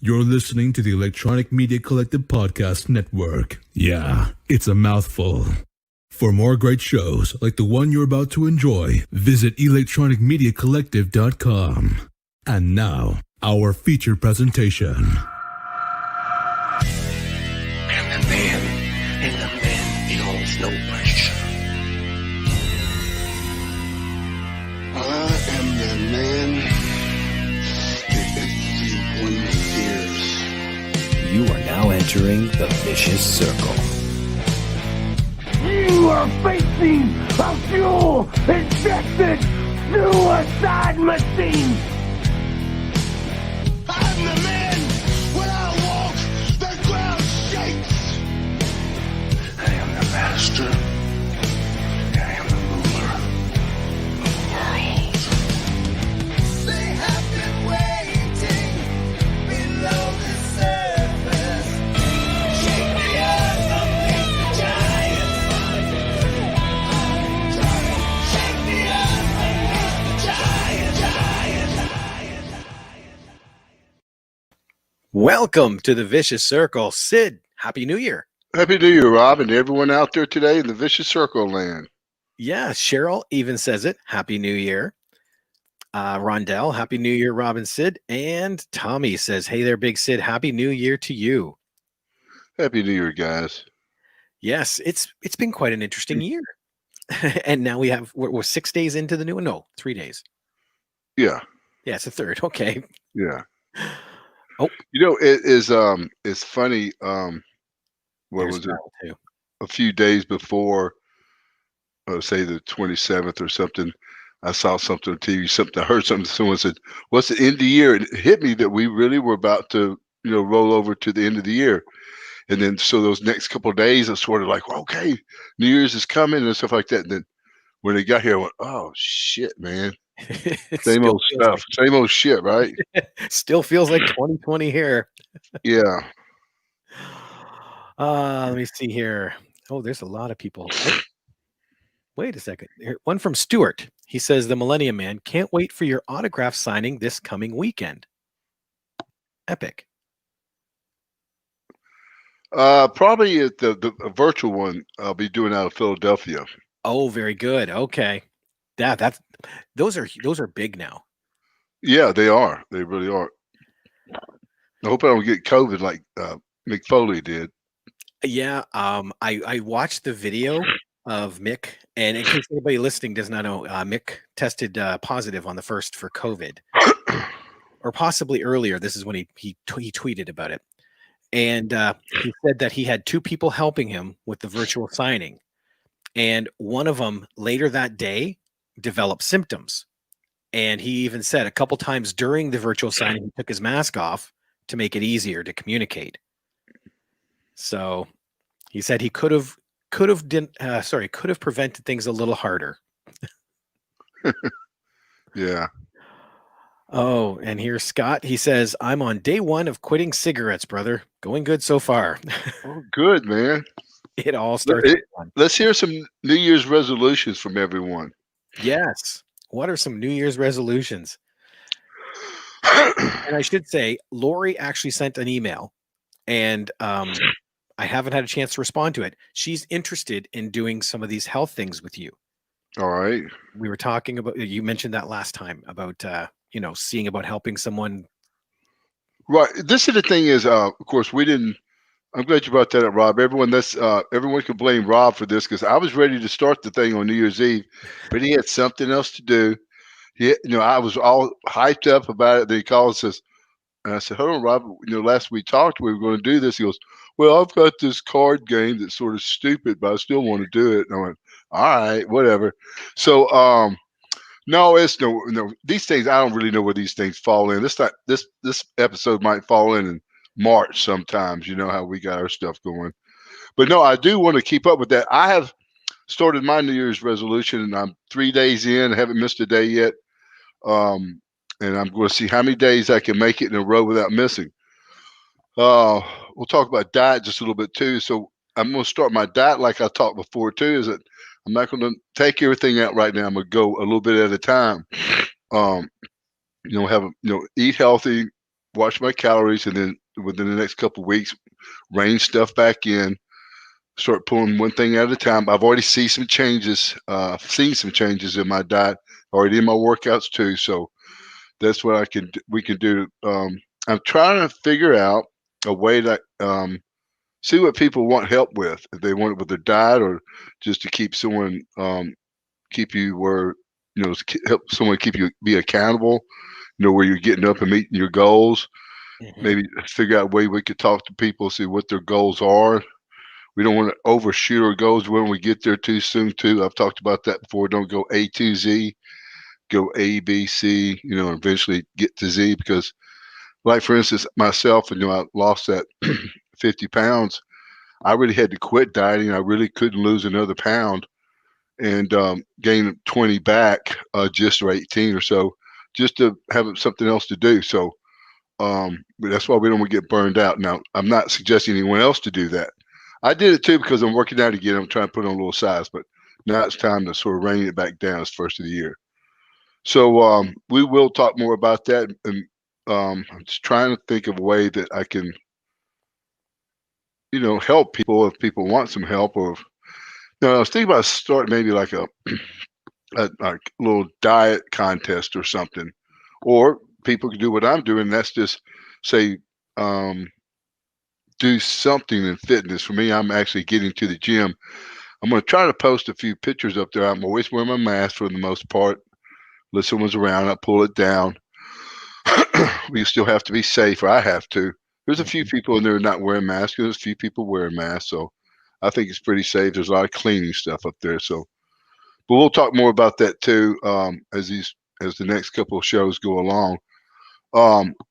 You're listening to the Electronic Media Collective Podcast Network. Yeah, it's a mouthful. For more great shows like the one you're about to enjoy, visit electronicmediacollective.com. And now, our featured presentation. I'm the man, and the man feels no pressure. I am the man that everyone fears. You are now entering the vicious circle. You are facing a fuel-injected suicide machine! I'm the man. When I walk, the ground shakes. I am the master. I am the ruler of the world. They have been waiting below the surface. Shake the earth beneath the giant. Shake the earth beneath the giant. Welcome to the vicious circle. Sid, Happy New Year. Happy New Year, Rob, and everyone out there today in the Vicious Circle land. Yeah, Cheryl even says it. Happy New Year. Rondell, Happy New Year, Rob and Sid. And Tommy says, hey there, Big Sid. Happy New Year to you. Happy New Year, guys. Yes, it's been quite an interesting year. And now we're 6 days into the new one. No, 3 days. Yeah, Yeah, it's a third. Okay. yeah. Oh. You know, it's funny. What There's was it? Cheryl, too. A few days before, say the 27th or something, I saw something on TV. I heard something. Someone said, "What's the end of the year?" And it hit me that we really were about to, roll over to the end of the year. And then, so those next couple of days, I was sort of like, well, okay, New Year's is coming and stuff like that. And then when they got here, I went, "Oh shit, man! It Same still old feels stuff, same old shit, right?" Still feels like 2020 here. Yeah. Let me see here. Oh, there's a lot of people. Oh, wait a second. One from Stuart. He says, the Millennium Man can't wait for your autograph signing this coming weekend. Epic. Probably at the virtual one I'll be doing out of Philadelphia. Oh, very good. Okay. Those are big now. Yeah, they are. They really are. I hope I don't get COVID like Mick Foley did. Yeah. I watched the video of Mick, and in case anybody listening does not know, Mick tested positive on the first for COVID, or possibly earlier. This is when he tweeted about it, and he said that he had two people helping him with the virtual signing, and one of them later that day developed symptoms, and he even said a couple times during the virtual signing he took his mask off to make it easier to communicate. So he said he could have prevented things a little harder. Yeah. Oh, and here's Scott. He says, I'm on day one of quitting cigarettes, brother. Going good so far. Oh, good, man. It all starts with one. Let's hear some New Year's resolutions from everyone. Yes. What are some New Year's resolutions? And I should say, Lori actually sent an email, and I haven't had a chance to respond to it. She's interested in doing some of these health things with you. All right. We were talking about, you mentioned that last time about, seeing about helping someone. Right. This is the thing is, of course, I'm glad you brought that up, Rob. Everyone can blame Rob for this because I was ready to start the thing on New Year's Eve, but he had something else to do. I was all hyped up about it. Then he calls us, and I said, "Hold on, Rob. Last we talked, we were going to do this." He goes, "Well, I've got this card game that's sort of stupid, but I still want to do it." And I went, "All right, whatever." So, no, it's no. These things, I don't really know where these things fall in. This episode might fall in March sometimes. You know how we got our stuff going, but no, I do want to keep up with that. I have started my New Year's resolution, and I'm 3 days in. I haven't missed a day yet. And I'm going to see how many days I can make it in a row without missing. We'll talk about diet just a little bit too. So I'm going to start my diet like I talked before too, is that I'm not going to take everything out right now. I'm going to go a little bit at a time. Eat healthy, watch my calories, and then within the next couple of weeks, rein stuff back in. Start pulling one thing at a time. I've already seen some changes. Seen some changes in my diet, already in my workouts too. So that's what we can do. I'm trying to figure out a way to see what people want help with. If they want it with their diet, or just to keep someone keep you where help someone keep you be accountable. Where you're getting up and meeting your goals. Mhm. Maybe figure out a way we could talk to people, see what their goals are. We don't want to overshoot our goals when we get there too soon too. I've talked about that before. Don't go A to Z, go A, B, C, eventually get to Z, because like for instance, myself, I lost that 50 pounds. I really had to quit dieting. I really couldn't lose another pound and gain 20 back, just or 18 or so, just to have something else to do. So but that's why we don't want to get burned out. Now, I'm not suggesting anyone else to do that. I did it too because I'm working out again. I'm trying to put on a little size, but now it's time to sort of rein it back down. It's first of the year. So we will talk more about that. And I'm just trying to think of a way that I can, help people if people want some help. Or I was thinking about starting maybe like a like little diet contest or something. Or people can do what I'm doing. That's just say, do something in fitness. For me, I'm actually getting to the gym. I'm going to try to post a few pictures up there. I'm always wearing my mask for the most part. Unless someone's around, I pull it down. We still have to be safe, or I have to. There's a few people in there not wearing masks. There's a few people wearing masks, so I think it's pretty safe. There's a lot of cleaning stuff up there. So, but we'll talk more about that too as the next couple of shows go along.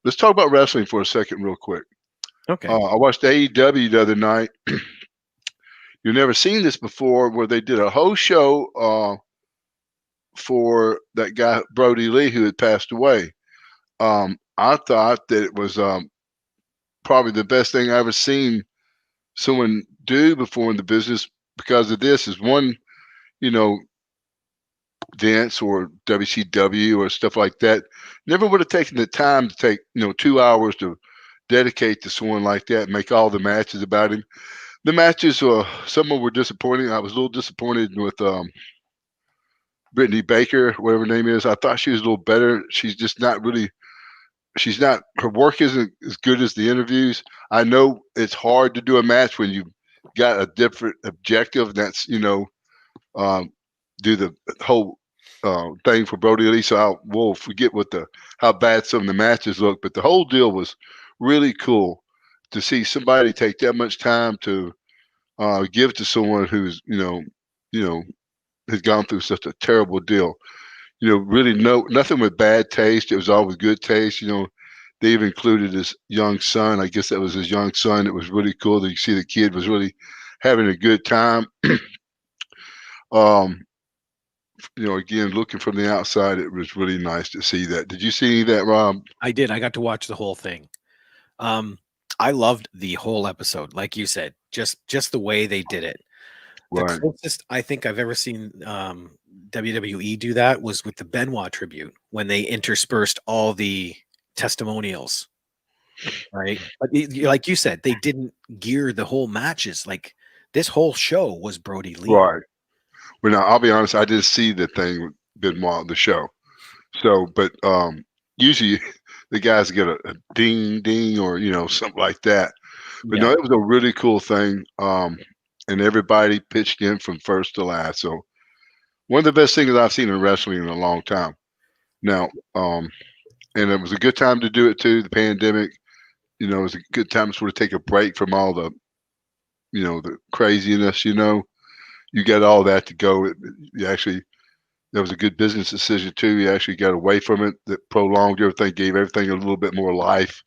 Let's talk about wrestling for a second, real quick. Okay. I watched AEW the other night. You've never seen this before, where they did a whole show for that guy Brody Lee who had passed away. I thought that it was probably the best thing I ever seen someone do before in the business because of this. Is one, Vince or WCW or stuff like that never would have taken the time to take 2 hours to dedicate to someone like that and make all the matches about him. The matches, some of them were disappointing. I was a little disappointed with Brittany Baker, whatever her name is. I thought she was a little better. She's just not really. She's not. Her work isn't as good as the interviews. I know it's hard to do a match when you've got a different objective. And that's do the whole thing for Brody Lee. So we'll forget how bad some of the matches look, but the whole deal was really cool to see somebody take that much time to give to someone who's has gone through such a terrible deal. Really nothing with bad taste. It was all with good taste. They even included his young son. I guess that was his young son. It was really cool that you see the kid was really having a good time. Again, looking from the outside, it was really nice to see that. Did you see that, Rob? I did. I got to watch the whole thing. I loved the whole episode, like you said, just the way they did it. The Right. closest I think I've ever seen WWE do that was with the Benoit tribute when they interspersed all the testimonials, right? But like you said, they didn't gear the whole matches. Like this whole show was Brody Lee. Right. Well, now I'll be honest. I did see the thing with Benoit, the show. So, but usually the guys get a ding ding or something like that. But no, it was a really cool thing. And everybody pitched in from first to last. So one of the best things I've seen in wrestling in a long time. Now, and it was a good time to do it too. The pandemic, it was a good time to sort of take a break from all the, the craziness. You got all that to go. That was a good business decision too. You actually got away from it. That prolonged everything, gave everything a little bit more life.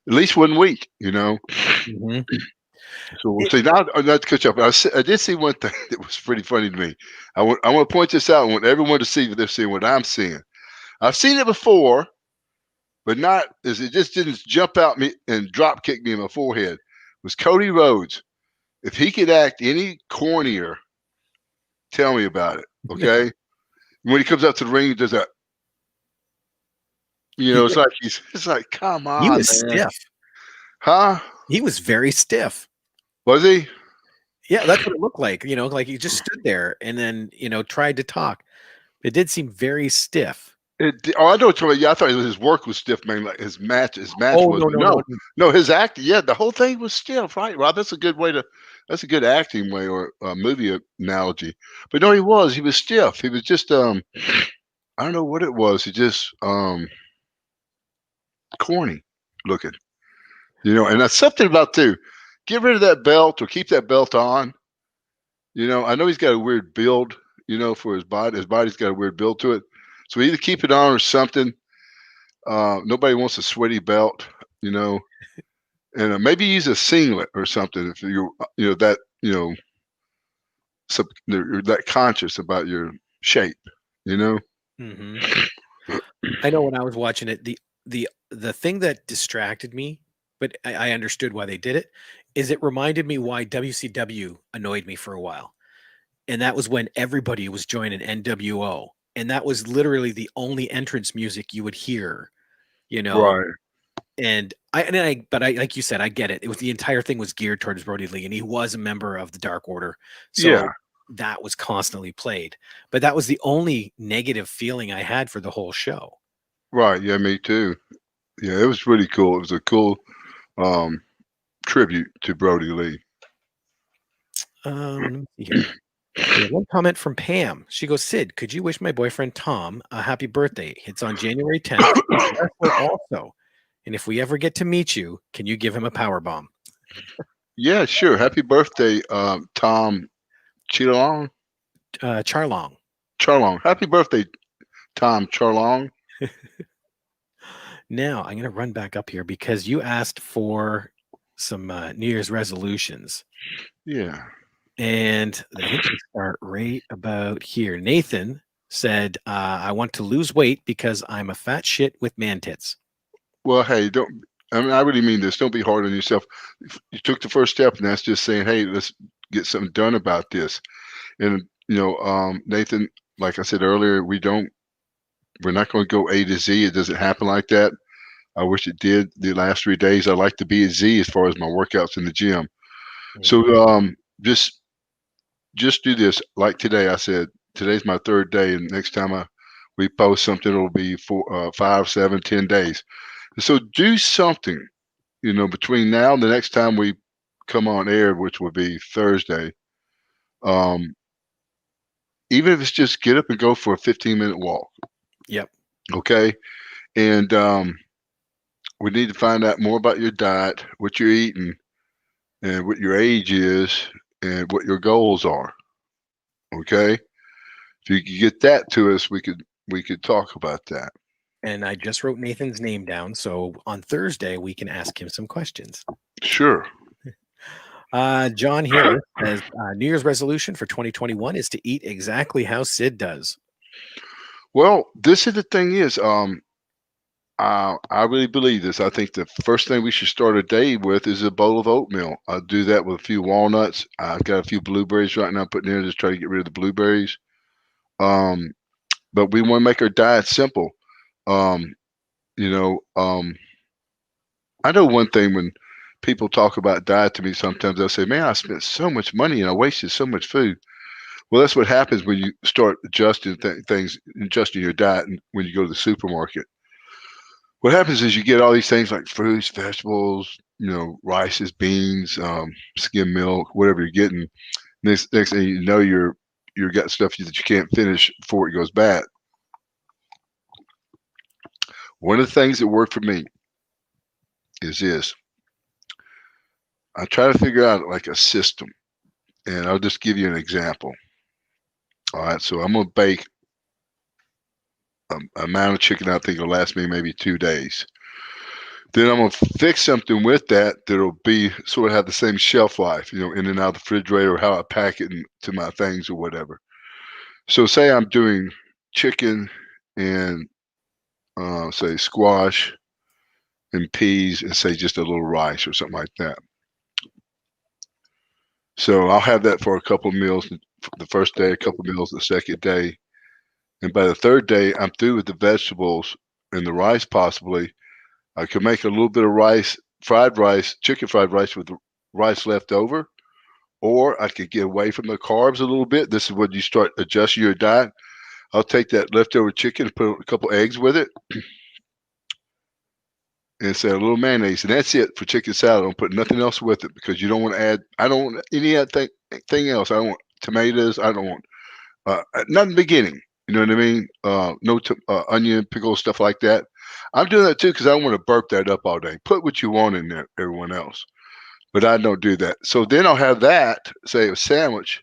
At least 1 week, Mhm. So we'll see. Now, not to cut you off, I did see one thing that was pretty funny to me. I want to point this out. I want everyone to see what they're seeing, what I'm seeing. I've seen it before, but not as it just didn't jump out me and drop kick me in my forehead. It was Cody Rhodes. If he could act any cornier, tell me about it. Okay. When he comes up to the ring, he does that. You He know, did. it's like, come He on, was man. stiff. Huh? He was very stiff. Was he? Yeah, that's what it looked like. Like he just stood there and then tried to talk. It did seem very stiff. Oh, I know what you're talking about. Yeah, I thought his work was stiff, man. Like his match Oh was, no but no no. no, his acting. Yeah, the whole thing was stiff, right, Rob? That's a good way to. That's a good acting way or movie analogy. But no, he was stiff. He was just I don't know what it was. He just corny looking. And that's something about too. Get rid of that belt or keep that belt on. I know he's got a weird build, for his body. His body's got a weird build to it. So either keep it on or something. Nobody wants a sweaty belt, and maybe use a singlet or something if you're that conscious about your shape, you know. Hmm. I know when I was watching it, the thing that distracted me, but I understood why they did it, is it reminded me why WCW annoyed me for a while. And that was when everybody was joining NWO. And that was literally the only entrance music you would hear, you know. Right. But like you said, I get it. It was the entire thing was geared towards Brody Lee, and he was a member of the Dark Order. So Yeah. that was constantly played. But that was the only negative feeling I had for the whole show. Right. Yeah. Me too. Yeah. It was really cool. It was a cool um, tribute to Brody Lee. Let me see here. We have one comment from Pam. She goes, Sid, could you wish my boyfriend Tom a happy birthday? It's on January 10th. Wrestler also. And if we ever get to meet you, can you give him a power bomb? Yeah. Sure. Happy birthday, Tom Chilong. Charlong. Charlong. Happy birthday, Tom Charlong. Now I'm going to run back up here because you asked for some New Year's resolutions. Yeah. And I think we start right about here. Nathan said, I want to lose weight because I'm a fat shit with man tits. Well, hey, don't. I mean, I really mean this. Don't be hard on yourself. You took the first step, and that's just saying, "Hey, let's get something done about this." And Nathan, like I said earlier, we're not going to go A to Z. It doesn't happen like that. I wish it did. The last 3 days, I like to be at Z as far as my workouts in the gym. So just do this. Like today, I said today's my third day, and next time we post something, it'll be 5, 7, 10 days. So do something, between now and the next time we come on air, which will be Thursday. Even if it's just get up and go for a 15-minute walk. Yep. Okay. And we need to find out more about your diet, what you're eating, and what your age is, and what your goals are. Okay. If you could get that to us, we could talk about that. And I just wrote Nathan's name down. So on Thursday, we can ask him some questions. Sure. John here says New Year's resolution for 2021 is to eat exactly how Sid does. Well, this is the thing is, I really believe this. I think the first thing we should start a day with is a bowl of oatmeal. I'll do that with a few walnuts. I've got a few blueberries right now putting in, just try to get rid of the blueberries. But we want to make our diet simple. I know one thing when people talk about diet to me, sometimes they'll say, man, I spent so much money and I wasted so much food. Well, that's what happens when you start adjusting adjusting your diet when you go to the supermarket. What happens is you get all these things like fruits, vegetables, rices, beans, skim milk, whatever you're getting. Next thing you know, you're got stuff that you can't finish before it goes bad. One of the things that worked for me is this. I try to figure out like a system, and I'll just give you an example. All right, so I'm gonna bake an amount of chicken I think will last me maybe 2 days. Then I'm gonna fix something with that that'll be sort of have the same shelf life, in and out of the refrigerator, or how I pack it into my things or whatever. So say I'm doing chicken and say squash and peas and say just a little rice or something like that. So I'll have that for a couple of meals the first day, a couple of meals the second day. And by the third day, I'm through with the vegetables and the rice possibly. I could make a little bit of rice, fried rice, chicken fried rice with the rice left over, or I could get away from the carbs a little bit. This is when you start adjusting your diet. I'll take that leftover chicken and put a couple eggs with it and say a little mayonnaise, and that's it for chicken salad. Don't put nothing else with it because you don't want to add. I don't want any other thing else. I don't want tomatoes. I don't want not in the beginning. You know what I mean? No onion, pickles, stuff like that. I'm doing that too because I don't want to burp that up all day. Put what you want in there, everyone else. But I don't do that. So then I'll have that, say a sandwich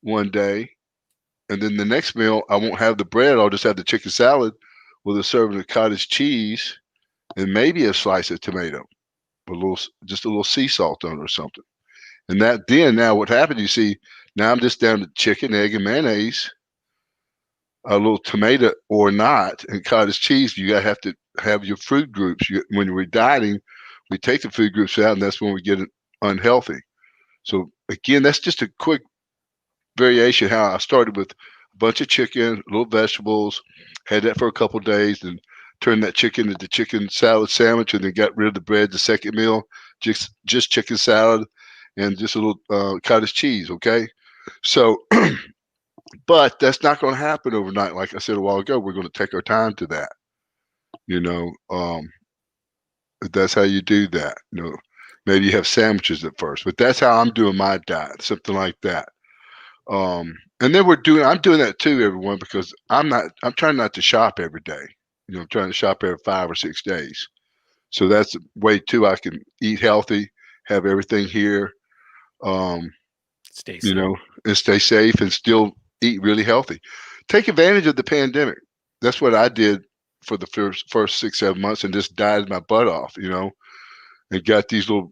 one day, and then the next meal I won't have the bread. I'll just have the chicken salad with a serving of cottage cheese and maybe a slice of tomato, just a little sea salt on it or something. And that then now what happened? You see, now I'm just down to chicken, egg, and mayonnaise, a little tomato or not, and cottage cheese. You gotta have to have your food groups. When we're dieting, we take the food groups out, and that's when we get unhealthy. So again, that's just a quick variation how I started with a bunch of chicken, little vegetables, had that for a couple of days, and turned that chicken into chicken salad sandwich, and then got rid of the bread. The second meal, just chicken salad and just a little cottage cheese. Okay, so. But that's not going to happen overnight. Like I said a while ago, we're going to take our time to that. You know, that's how you do that. You know, maybe you have sandwiches at first, but that's how I'm doing my diet, something like that. And then I'm doing that too, everyone, because I'm trying not to shop every day. You know, I'm trying to shop every 5 or 6 days. So that's a way too I can eat healthy, have everything here, Stay safe. you know, and stay safe and still eat really healthy. Take advantage of the pandemic. That's what I did for the first 6-7 months, and just dieted my butt off, you know, and got these little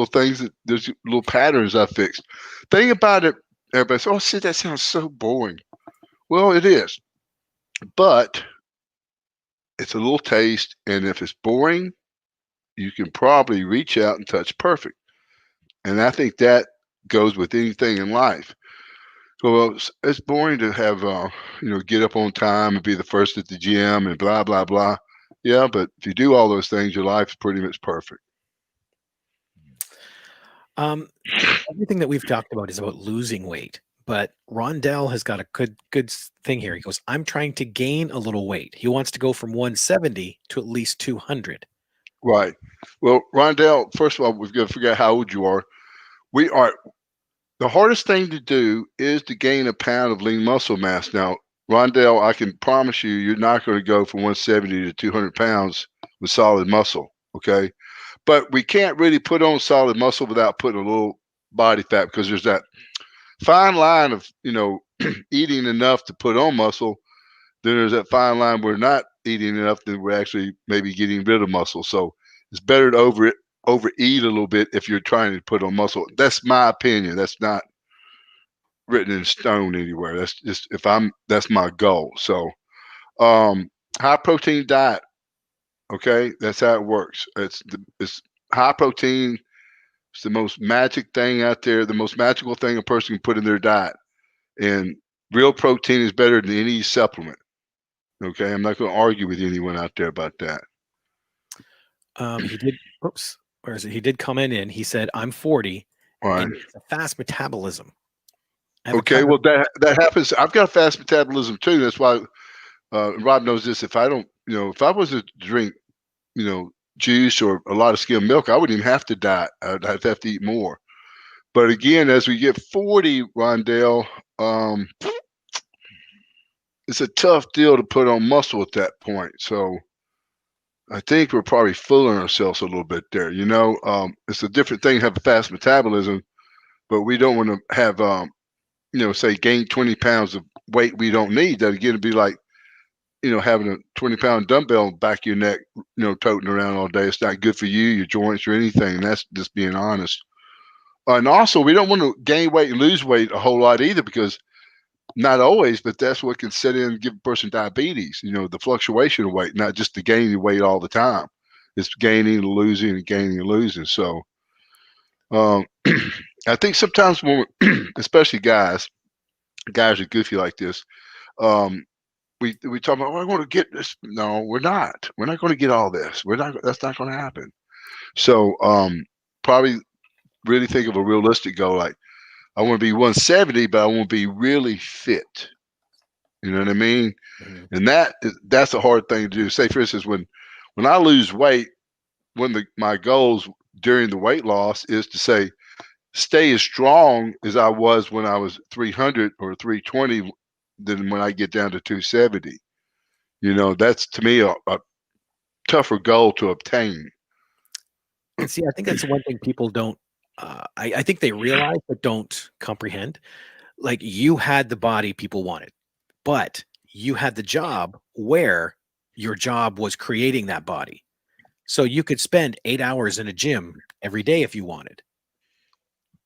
things there's little patterns I fixed. Think about it, everybody says, "Oh, see, that sounds so boring." Well, it is, but it's a little taste, and if it's boring, you can probably reach out and touch perfect. And I think that goes with anything in life. So it's boring to have, get up on time and be the first at the gym and blah, blah, blah. Yeah, but if you do all those things, your life's pretty much perfect. Everything that we've talked about is about losing weight, but Rondell has got a good thing here. He goes, "I'm trying to gain a little weight." He wants to go from 170 to at least 200. Right. Well, Rondell, first of all, we've got to figure out how old you are. The hardest thing to do is to gain a pound of lean muscle mass. Now, Rondell, I can promise you, you're not going to go from 170 to 200 pounds with solid muscle. Okay. But we can't really put on solid muscle without putting a little body fat, because there's that fine line of, eating enough to put on muscle. Then there's that fine line where not eating enough, then we're actually maybe getting rid of muscle. So it's better to overeat a little bit if you're trying to put on muscle. That's my opinion. That's not written in stone anywhere. That's just that's my goal. So high protein diet. Okay, that's how it works. It's high protein. It's the most magic thing out there, the most magical thing a person can put in their diet. And real protein is better than any supplement. Okay, I'm not going to argue with anyone out there about that. He did. Oops, where is it? He did comment in. He said, "I'm 40, All right. and it's a fast metabolism." Okay, well that happens. I've got a fast metabolism too. That's why Rob knows this. If I don't, if I was to drink, juice or a lot of skim milk, I wouldn't even have to diet. I'd have to eat more. But again, as we get 40, Rondell, it's a tough deal to put on muscle at that point. So I think we're probably fooling ourselves a little bit there. It's a different thing to have a fast metabolism, but we don't want to have, say gain 20 pounds of weight we don't need. That again would be like, having a 20-pound dumbbell back of your neck, toting around all day. It's not good for you, your joints, or anything. And that's just being honest. And also, we don't want to gain weight and lose weight a whole lot either, because not always, but that's what can set in and give a person diabetes. The fluctuation of weight, not just the gaining weight all the time. It's gaining and losing and gaining and losing. So I think sometimes when, especially guys are goofy like this. we talk about we're going to get this. No, we're not. We're not going to get all this. We're not. That's not going to happen. So probably really think of a realistic goal. Like I want to be 170, but I want to be really fit. You know what I mean? Mhm. And that's a hard thing to do. Say for instance, when I lose weight, my goals during the weight loss is to say stay as strong as I was when I was 300 or 320 than when I get down to 270. You know, that's to me a tougher goal to obtain. And see, I think that's the one thing people don't. I think they realize but don't comprehend. Like you had the body people wanted, but you had the job where your job was creating that body. So you could spend 8 hours in a gym every day if you wanted.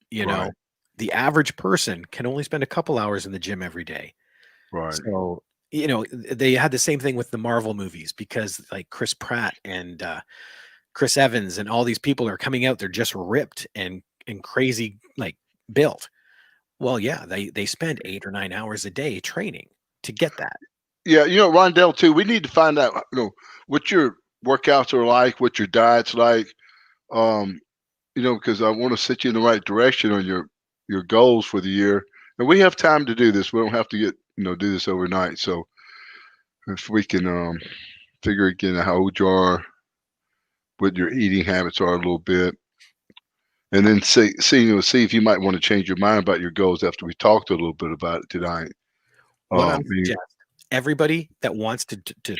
You know, Right. the average person can only spend a couple hours in the gym every day. Right. So, you know, they had the same thing with the Marvel movies because like Chris Pratt and Chris Evans and all these people are coming out. They're just ripped and crazy, like built. Well, yeah, they spend 8 or 9 hours a day training to get that. Yeah, you know, Rondell too. We need to find out, what your workouts are like, what your diet's like. Because I want to set you in the right direction on your goals for the year. And we have time to do this. We don't have to do this overnight. So if we can figure again how old you are, what your eating habits are a little bit, and then see if you might want to change your mind about your goals after we talked a little bit about it tonight. What I Um, you- suggest, everybody that wants to do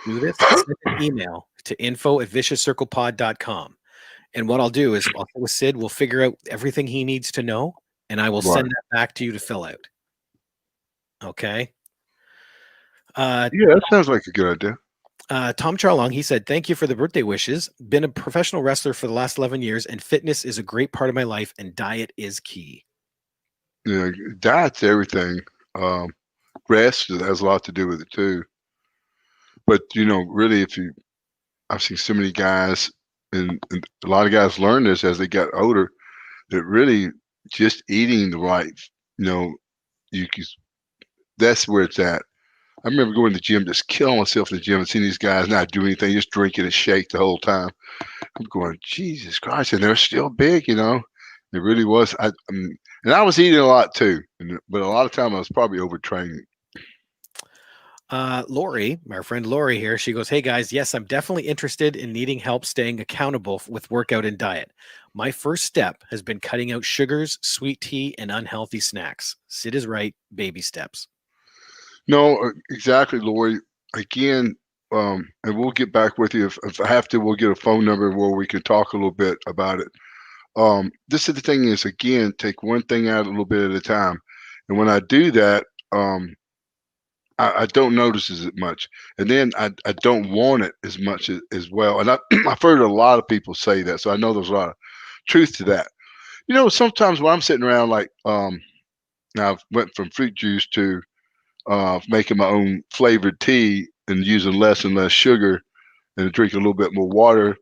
this, send an email to info@viciouscirclepod.com. And what I'll do is I'll with Sid, we'll figure out everything he needs to know, and I will send that back to you to fill out. Okay. Yeah, that sounds like a good idea. Tom Charlong, he said, "Thank you for the birthday wishes. Been a professional wrestler for the last 11 years, and fitness is a great part of my life, and diet is key." Yeah, diet's everything. Rest has a lot to do with it too. But really, I've seen so many guys, and a lot of guys learn this as they got older. That really just eating the right, you can, that's where it's at. I remember going to the gym, just killing myself in the gym and seeing these guys not do anything, just drinking a shake the whole time. I'm going, Jesus Christ, and they're still big, It really was. And I was eating a lot too, but a lot of time I was probably overtraining. Lori, our friend Lori here, she goes, "Hey guys, yes, I'm definitely interested in needing help staying accountable with workout and diet. My first step has been cutting out sugars, sweet tea, and unhealthy snacks. Sid is right, baby steps." No, exactly, Lori. Again, and we'll get back with you if I have to. We'll get a phone number where we can talk a little bit about it. This is the thing is, again, take one thing out a little bit at a time. And when I do that, I don't notice as much. And then I don't want it as much as well. And I've heard a lot of people say that. So I know there's a lot of truth to that. Sometimes when I'm sitting around like, now I've went from fruit juice to making my own flavored tea and using less and less sugar and drinking a little bit more water.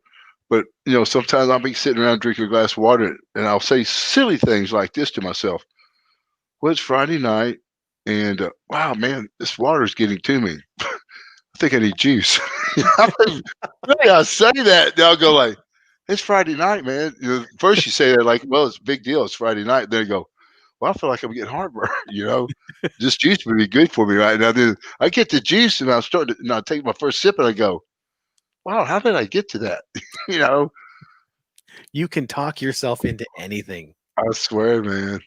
But sometimes I'll be sitting around drinking a glass of water and I'll say silly things like this to myself. Well, it's Friday night, and wow, man, this water is getting to me. I think I need juice. Really, I'll say that, and I'll go like, "It's Friday night, man." First you say that like, "Well, it's a big deal. It's Friday night." Then you go, "Well, I feel like I'm getting heartburn." This juice would be good for me right now. Then I get the juice, and I take my first sip, and I go, "Wow, how did I get to that?" You can talk yourself into anything. I swear, man.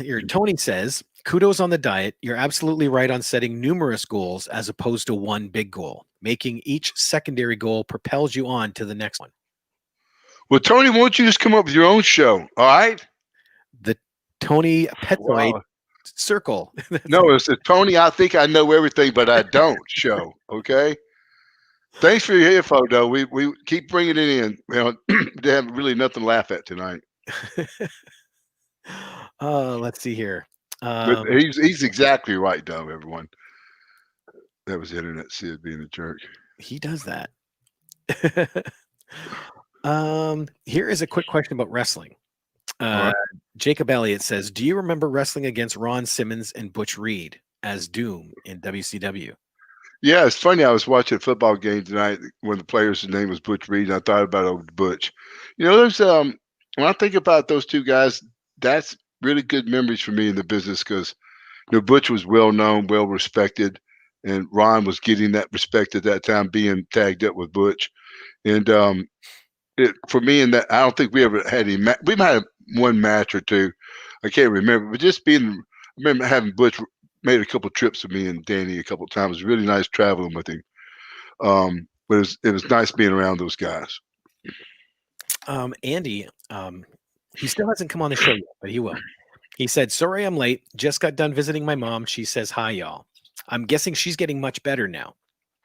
Your Tony says, "Kudos on the diet. You're absolutely right on setting numerous goals as opposed to one big goal. Making each secondary goal propels you on to the next one." Well, Tony, why don't you just come up with your own show? All right. The Tony Petzoid Wow. Circle. No, it's the Tony. I think I know everything, but I don't show. Okay. Thanks for your info, though. We keep bringing it in. They have really nothing to laugh at tonight. Let's see here. But he's exactly right, though. Everyone. That was internet Sid being a jerk. He does that. Here is a quick question about wrestling. All right. Jacob Elliott says, "Do you remember wrestling against Ron Simmons and Butch Reed?" as Doom in WCW. Yeah, it's funny. I was watching a football game tonight when the player's name was Butch Reed, and I thought about old Butch. There's when I think about those two guys, that's really good memories for me in the business because Butch was well known, well respected, and Ron was getting that respect at that time, being tagged up with Butch. And for me, in that, I don't think we ever had any. We might have one match or two, I can't remember, but just being, I remember having Butch made a couple trips with me and Danny a couple of times. It was really nice traveling with him. But it was nice being around those guys. Andy, he still hasn't come on the show yet, but he will. He said, "Sorry, I'm late. Just got done visiting my mom. She says hi, y'all. I'm guessing she's getting much better now."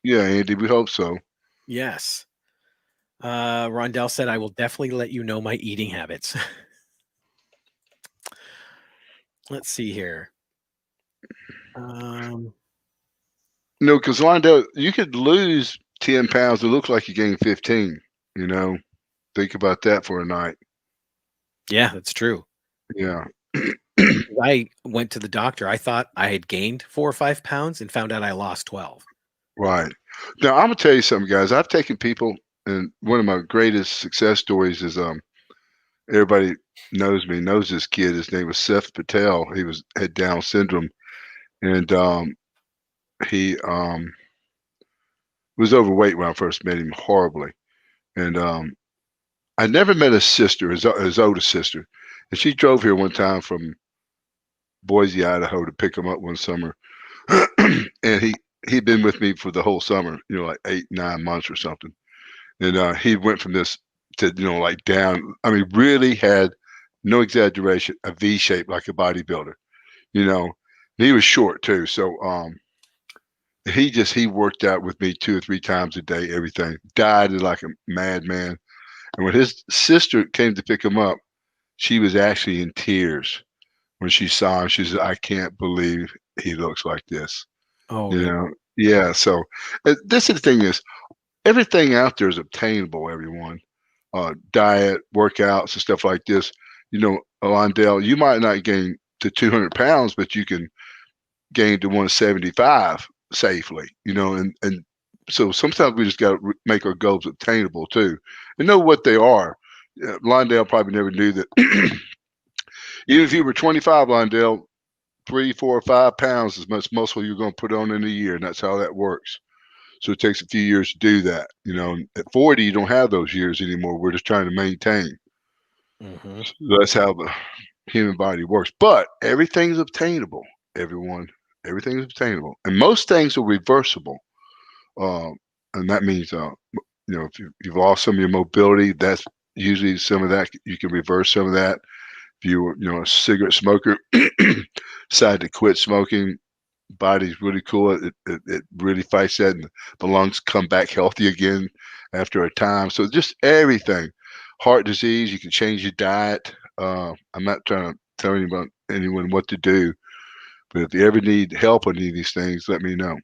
Yeah, Andy, we hope so. Yes. Rondell said, "I will definitely let you know my eating habits." Let's see here. Because Londell, you could lose 10 pounds. It looks like you gained 15. Think about that for a night. Yeah, that's true. Yeah. I went to the doctor. I thought I had gained 4 or 5 pounds and found out I lost 12. Right. Now, I'm going to tell you something, guys. I've taken people, and one of my greatest success stories is everybody knows this kid. His name was Seth Patel. He had Down syndrome, and he was overweight when I first met him, horribly. And I never met his sister, his oldest sister, and she drove here one time from Boise, Idaho, to pick him up one summer, and he'd been with me for the whole summer, like 8, 9 months or something. And he went from this to, like down. I mean, really had, no exaggeration, a V shape like a bodybuilder. He was short too. So he worked out with me 2 or 3 times a day, everything. Dieted like a madman. And when his sister came to pick him up, she was actually in tears when she saw him. She said, "I can't believe he looks like this." Oh, Yeah. So this is the thing is, everything out there is obtainable, everyone. Diet, workouts, and stuff like this. Londell, you might not gain to 200 pounds, but you can gain to 175 safely, and so sometimes we just got to make our goals obtainable too and know what they are. Londell probably never knew that. Even if you were 25, Londell, 3, 4, or 5 pounds is much muscle you're going to put on in a year, and that's how that works. So it takes a few years to do that. At 40, you don't have those years anymore. We're just trying to maintain. Mm-hmm. So that's how the human body works. But everything's obtainable, everyone. Everything is obtainable, and most things are reversible. And that means, if you've lost some of your mobility, that's usually some of that. You can reverse some of that. If you were, a cigarette smoker, decide to quit smoking, body's really cool. It really fights that, and the lungs come back healthy again after a time. So just everything. Heart disease, you can change your diet. I'm not trying to tell anyone what to do, but if you ever need help on any of these things, let me know.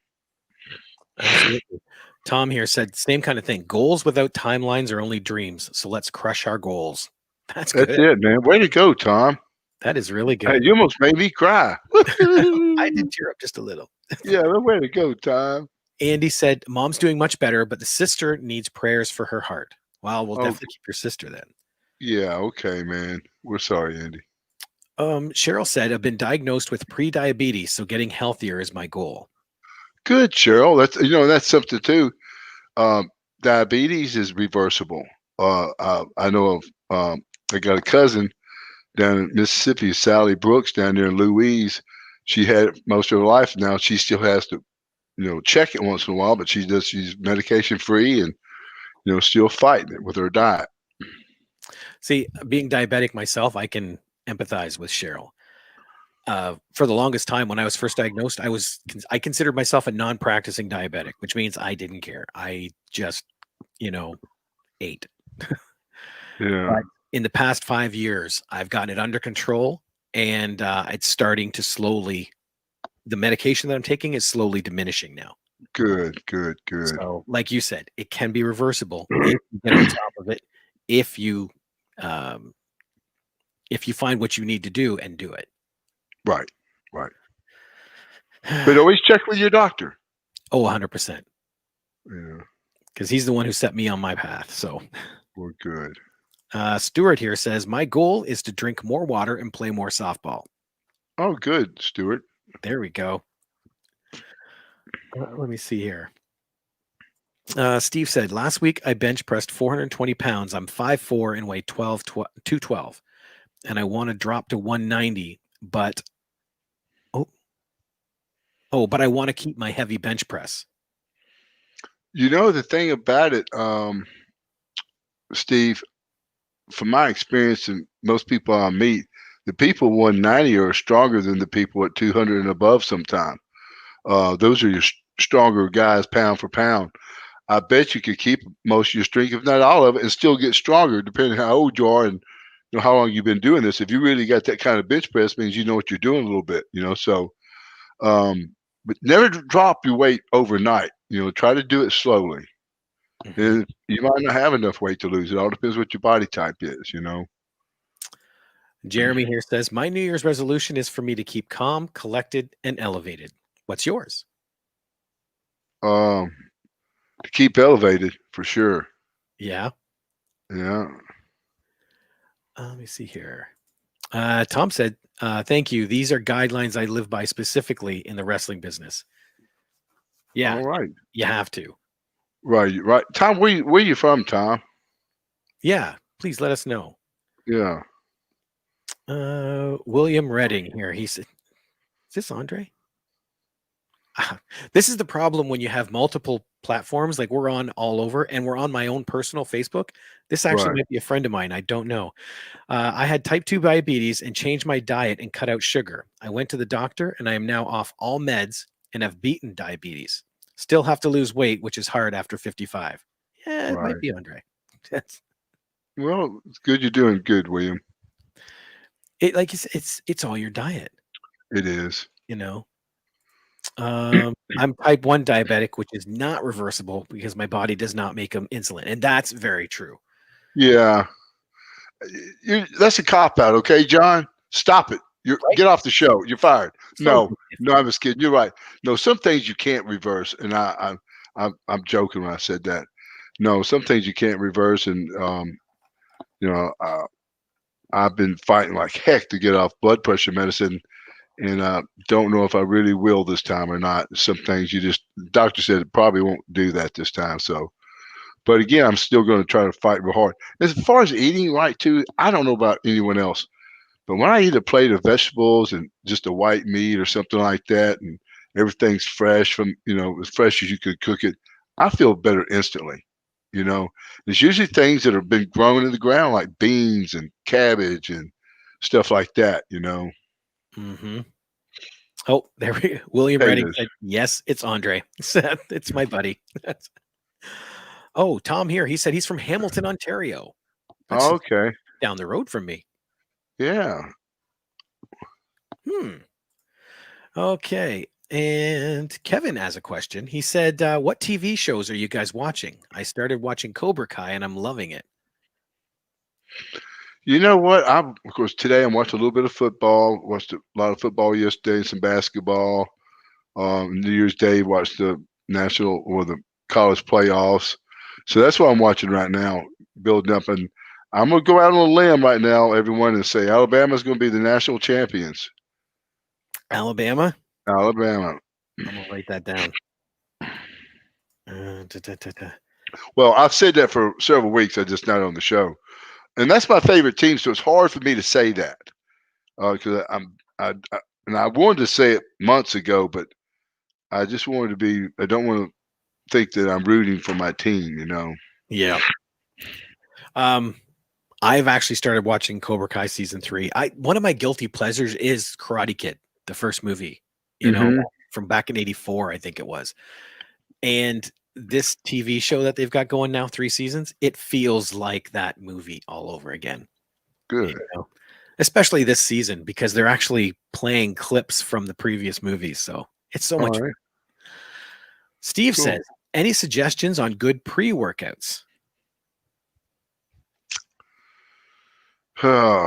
Absolutely. Tom here said same kind of thing. Goals without timelines are only dreams. So let's crush our goals. That's good. That's it, man. Way to go, Tom. That is really good. Hey, you almost made me cry. I did tear up just a little. Yeah, way to go, Tom. Andy said, "Mom's doing much better, but the sister needs prayers for her heart." Well, we'll definitely keep your sister then. Yeah, okay, man. We're sorry, Andy. Cheryl said, "I've been diagnosed with pre-diabetes, so getting healthier is my goal." Good, Cheryl. That's something too. Diabetes is reversible. I know of. I got a cousin down in Mississippi, Sally Brooks, down there in Louise. She had it most of her life. Now she still has to, check it once in a while, but she's medication free and, still fighting it with her diet. See, being diabetic myself, I can empathize with Cheryl. For the longest time, when I was first diagnosed, I considered myself a non-practicing diabetic, which means I didn't care. I just, ate. Yeah. But in the past 5 years, I've gotten it under control, and it's starting to slowly. The medication that I'm taking is slowly diminishing now. Good. So, like you said, it can be reversible if you get on top of it. If you find what you need to do and do it. Right. But always check with your doctor. Oh, 100%. Yeah, Because he's the one who set me on my path. So we're good. Stuart here says, my goal is to drink more water and play more softball. Oh, good, Stuart. There we go. Let me see here. Steve said, last week I bench pressed 420 pounds. I'm 5'4" and weigh 212. And I want to drop to 190, but but I want to keep my heavy bench press. You know, the thing about it, Steve, from my experience and most people I meet, the people 190 are stronger than the people at 200 and above sometimes. Those are your stronger guys pound for pound. I bet you could keep most of your strength, if not all of it, and still get stronger, depending how old you are and how long you've been doing this. If you really got that kind of bench press, means you know what you're doing a little bit, So, but never drop your weight overnight. Try to do it slowly. And you might not have enough weight to lose. It all depends what your body type is. Jeremy here says, my New Year's resolution is for me to keep calm, collected, and elevated. What's yours? To keep elevated for sure. Yeah. Yeah. Let me see here. Tom said, thank you. These are guidelines I live by specifically in the wrestling business. Yeah. All right. You have to. Right. Tom, where you from, Tom? Yeah. Please let us know. Yeah. William Redding here. He said, is this Andre? This is the problem when you have multiple platforms, like we're on all over, and we're on my own personal Facebook. This actually might be a friend of mine. I don't know. I had type 2 diabetes and changed my diet and cut out sugar. I went to the doctor and I am now off all meds and have beaten diabetes. Still have to lose weight, which is hard after 55. Yeah, it might be Andre. Well, it's good you're doing good, William. It's all your diet. It is. I'm type 1 diabetic, which is not reversible because my body does not make insulin. And that's very true. Yeah. That's a cop out. Okay, John, stop it. Get off the show. You're fired. No, I'm just kidding. You're right. No, some things you can't reverse. And I'm joking when I said that. No, some things you can't reverse. And, I've been fighting like heck to get off blood pressure medicine. And don't know if I really will this time or not. Some things the doctor said it probably won't do that this time. So, but again, I'm still going to try to fight real hard. As far as eating right too, I don't know about anyone else, but when I eat a plate of vegetables and just a white meat or something like that, and everything's fresh from, as fresh as you could cook it, I feel better instantly. It's usually things that have been grown in the ground, like beans and cabbage and stuff like that, Mm-hmm. Oh, there we go. William Redding said, yes, it's Andre. It's my buddy. Oh, Tom here. He said he's from Hamilton, Ontario. That's okay. Down the road from me. Yeah. Okay. And Kevin has a question. He said, what TV shows are you guys watching? I started watching Cobra Kai and I'm loving it. You know what? Of course, today I'm watching a little bit of football. Watched a lot of football yesterday, some basketball. New Year's Day, watched the national or the college playoffs. So that's what I'm watching right now, building up. And I'm going to go out on a limb right now, everyone, and say Alabama's going to be the national champions. Alabama? Alabama. I'm going to write that down. Well, I've said that for several weeks. I'm just not on the show. And that's my favorite team, so it's hard for me to say that because I wanted to say it months ago, but I just wanted to be. I don't want to think that I'm rooting for my team, Yeah. I've actually started watching Cobra Kai season 3. One of my guilty pleasures is Karate Kid, the first movie, from back in '84, I think it was, and this TV show that they've got going now, 3 seasons, it feels like that movie all over again. Good. Especially this season because they're actually playing clips from the previous movies. So it's so much fun. Steve says, any suggestions on good pre-workouts?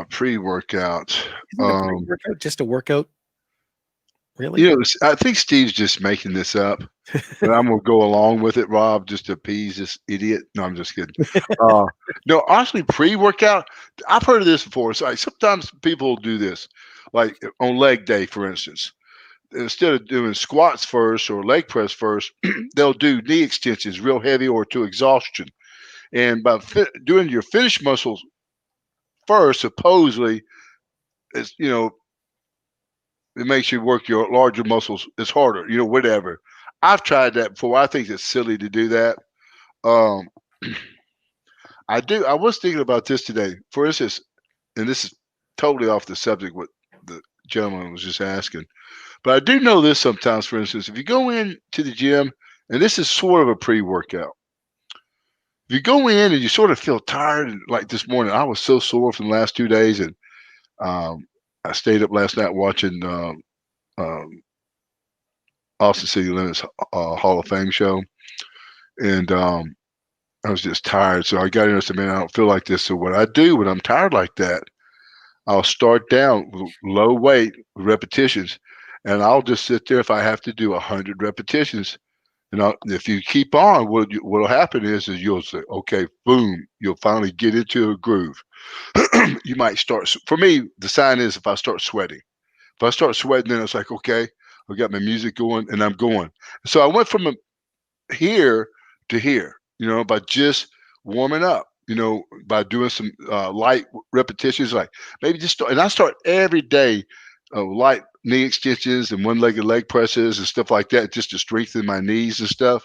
Pre-workout. Isn't a pre-workout just a workout Really? You know, I think Steve's just making this up, but I'm gonna go along with it, Rob, just to appease this idiot. No, I'm just kidding. Uh, no, honestly, pre-workout, I've heard of this before. So like sometimes people will do this, like on leg day, for instance. Instead of doing squats first or leg press first, they'll do knee extensions real heavy or to exhaustion. And by doing your finish muscles first, supposedly, it's it makes you work your larger muscles. It's harder, whatever. I've tried that before. I think it's silly to do that. Um, I was thinking about this today. For instance, and this is totally off the subject what the gentleman was just asking. But I do know this sometimes, for instance, if you go in to the gym, and this is sort of a pre-workout. If you go in and you sort of feel tired, and like this morning, I was so sore from the last 2 days, and I stayed up last night watching um, Austin City Limits Hall of Fame show, and I was just tired. So I got in and said, man, I don't feel like this. So what I do when I'm tired like that, I'll start down with low weight repetitions, and I'll just sit there if I have to do 100 repetitions. And if you keep on, what'll happen is you'll say, okay, boom, you'll finally get into a groove. You might start. For me, the sign is if I start sweating. If I start sweating, then it's like, okay, I got my music going and I'm going. So I went from here to here, by just warming up, by doing some light repetitions, like maybe just start. And I start every day light knee extensions and one-legged leg presses and stuff like that, just to strengthen my knees and stuff.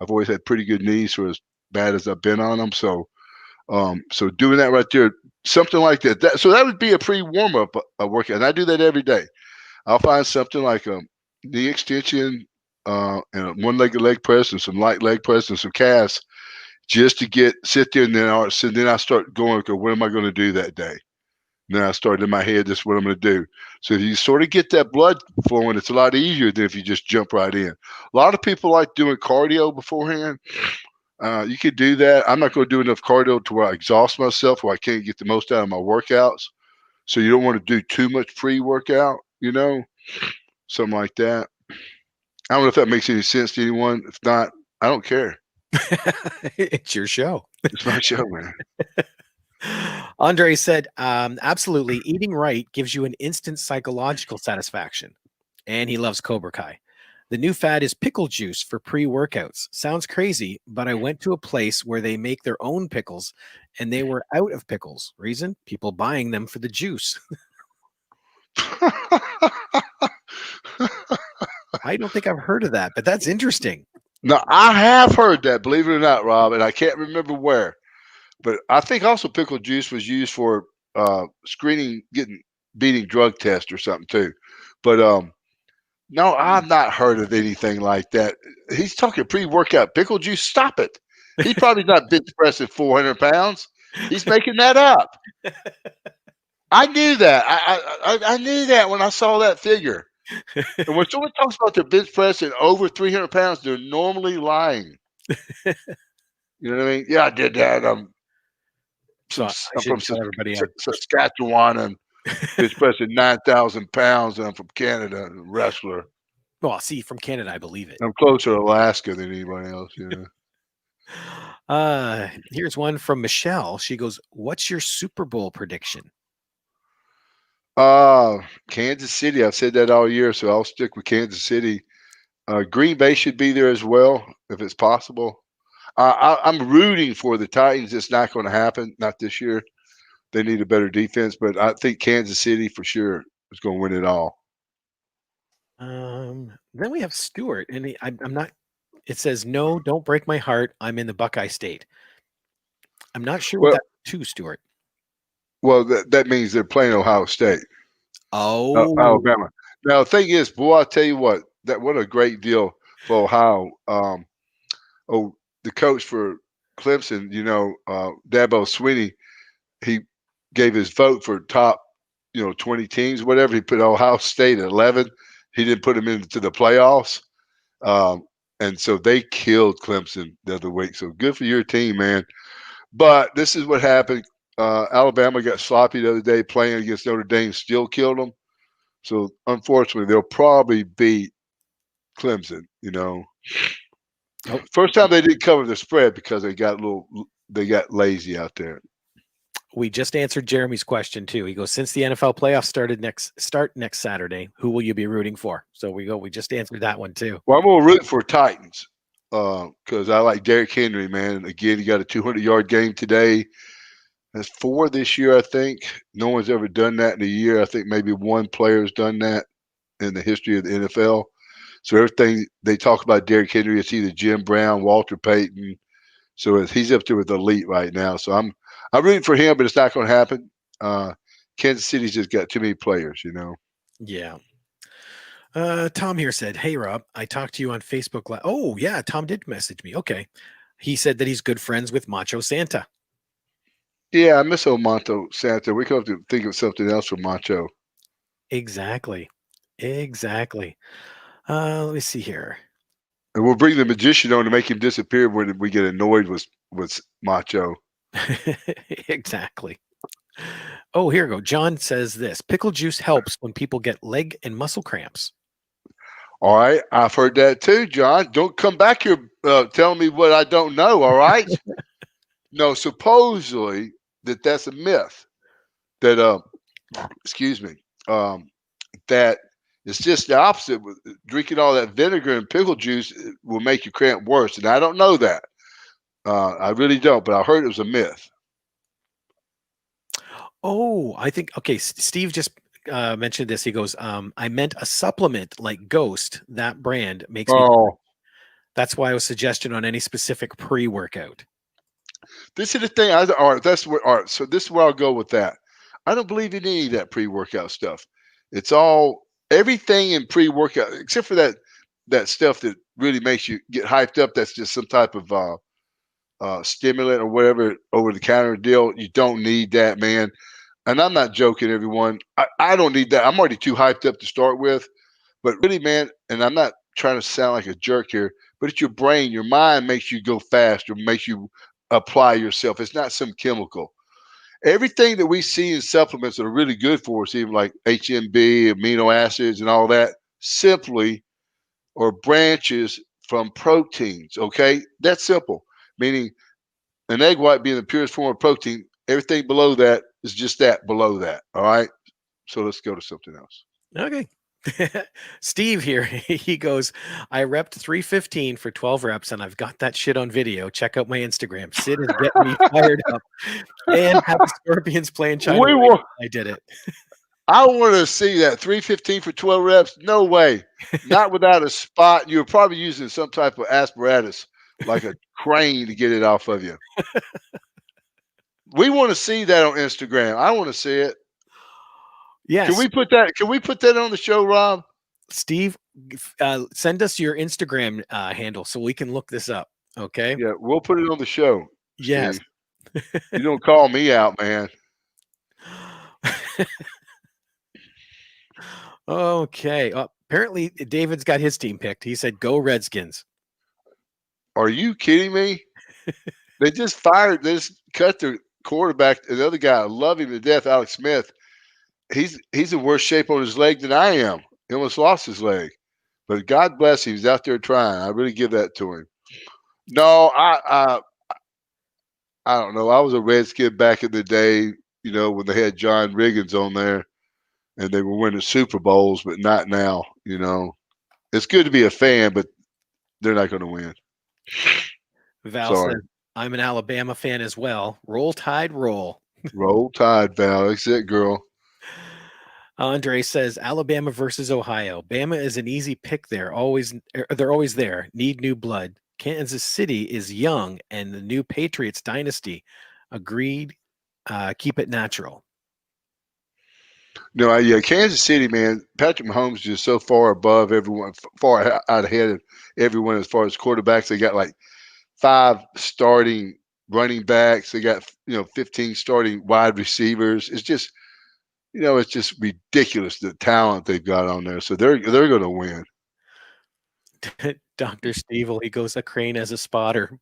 I've always had pretty good knees for as bad as I've been on them. So doing that right there, something like that. So that would be a pre-warm-up workout. And I do that every day. I'll find something like a knee extension and a one-legged leg press and some light leg press and some calves just to sit there. And then I start going, okay, what am I going to do that day? And then I start in my head, this is what I'm going to do. So if you sort of get that blood flowing, it's a lot easier than if you just jump right in. A lot of people like doing cardio beforehand. You could do that. I'm not going to do enough cardio to where I exhaust myself or I can't get the most out of my workouts. So you don't want to do too much pre-workout, something like that. I don't know if that makes any sense to anyone. If not, I don't care. It's your show. It's my show, man. Andre said, absolutely. Eating right gives you an instant psychological satisfaction. And he loves Cobra Kai. The new fad is pickle juice for pre-workouts. Sounds crazy, but I went to a place where they make their own pickles and they were out of pickles. Reason? People buying them for the juice. I don't think I've heard of that, but that's interesting. No, I have heard that, believe it or not, Rob, and I can't remember where. But I think also pickle juice was used for beating drug tests or something too. But no, I've not heard of anything like that. He's talking pre-workout pickle juice. Stop it. He's probably not bench pressing 400 pounds. He's making that up. I knew that. I knew that when I saw that figure. And when someone talks about their bench pressing over 300 pounds, they're normally lying. You know what I mean? Yeah, I did that. I'm from Saskatchewan and bench pressing 9,000 pounds, and I'm from Canada, a wrestler. Well, see, from Canada, I believe it. I'm closer to Alaska than anybody else. Here's one from Michelle. She goes, "What's your Super Bowl prediction?" Kansas City. I've said that all year, so I'll stick with Kansas City. Green Bay should be there as well if it's possible. I'm rooting for the Titans. It's not going to happen. Not this year. They need a better defense, but I think Kansas City for sure is going to win it all. Then we have Stuart, and I'm not. It says, "No, don't break my heart. I'm in the Buckeye State." I'm not sure what that's to, Stuart. Well, that means they're playing Ohio State. Oh, Alabama. Now, the thing is, boy, I'll tell you what a great deal for Ohio. The coach for Clemson, Dabo Swinney, he gave his vote for top, 20 teams, whatever. He put Ohio State at 11. He didn't put them into the playoffs. And so they killed Clemson the other week. So good for your team, man. But this is what happened. Alabama got sloppy the other day playing against Notre Dame, still killed them. So unfortunately, they'll probably beat Clemson. Oh. First time they didn't cover the spread because they got lazy out there. We just answered Jeremy's question too. He goes, since the NFL playoffs start next Saturday, who will you be rooting for? So we just answered that one too. Well, I'm going to root for Titans because I like Derrick Henry, man. Again, he got a 200-yard game today. That's 4 this year, I think. No one's ever done that in a year. I think maybe one player's done that in the history of the NFL. So everything they talk about Derrick Henry, it's either Jim Brown, Walter Payton. So he's up there with the elite right now. So I'm rooting for him, but it's not going to happen. Kansas City's just got too many players, Yeah. Tom here said, hey, Rob, I talked to you on Facebook. Oh, yeah, Tom did message me. Okay. He said that he's good friends with Macho Santa. Yeah, I miss old Macho Santa. We could have to think of something else for Macho. Exactly. Let me see here. And we'll bring the magician on to make him disappear when we get annoyed with Macho. Exactly. Oh, here we go. John says this. Pickle juice helps when people get leg and muscle cramps. All right. I've heard that too, John. Don't come back here telling me what I don't know, all right? No, supposedly that's a myth. That excuse me. That it's just the opposite. Drinking all that vinegar and pickle juice will make you cramp worse. And I don't know that. I really don't, but I heard it was a myth. Oh, I think, okay, Steve just mentioned this. He goes, I meant a supplement like Ghost. That brand makes me. That's why I was suggesting on any specific pre-workout. This is the thing. All right. So this is where I'll go with that. I don't believe in any of that pre-workout stuff. It's all everything in pre-workout, except for that stuff that really makes you get hyped up. That's just some type of stimulant or whatever over-the-counter deal. You don't need that, man. And I'm not joking, everyone. I don't need that. I'm already too hyped up to start with. But really, man, and I'm not trying to sound like a jerk here, but it's your brain, your mind makes you go faster, makes you apply yourself. It's not some chemical. Everything that we see in supplements that are really good for us, even like HMB, amino acids, and all that, simply or branches from proteins. Okay, that's simple. Meaning, an egg white being the purest form of protein. Everything below that is just that below that. All right. So let's go to something else. Okay. Steve here, he goes, I repped 315 for 12 reps and I've got that shit on video. Check out my Instagram. Sid is getting me fired up. And have the Scorpions playing China. I did it. I want to see that 315 for 12 reps. No way. Not without a spot. You're probably using some type of apparatus like a crane to get it off of you. We want to see that on Instagram. I want to see it. Yes. Can we put that on the show, Rob? Steve, send us your Instagram handle so we can look this up. Okay. Yeah, we'll put it on the show. Yes. You don't call me out, man. Okay. Apparently, David's got his team picked. He said, "Go Redskins." Are you kidding me? They just cut their quarterback. The other guy, I love him to death, Alex Smith. He's in worse shape on his leg than I am. He almost lost his leg. But God bless him. He's out there trying. I really give that to him. No, I don't know. I was a Redskin back in the day, when they had John Riggins on there and they were winning Super Bowls, but not now, It's good to be a fan, but they're not going to win. Val said, I'm an Alabama fan as well. Roll Tide, roll. Roll Tide, Val. That's it, girl. Andre says Alabama versus Ohio. Bama is an easy pick there. They're always there. Need new blood. Kansas City is young and the new Patriots dynasty. Agreed. Keep it natural. No, yeah, Kansas City, man. Patrick Mahomes is just so far above everyone, far out ahead of everyone as far as quarterbacks. They got like 5 starting running backs. They got 15 starting wide receivers. It's just it's just ridiculous the talent they've got on there. So they're going to win. Dr. Steve, he goes, a crane as a spotter.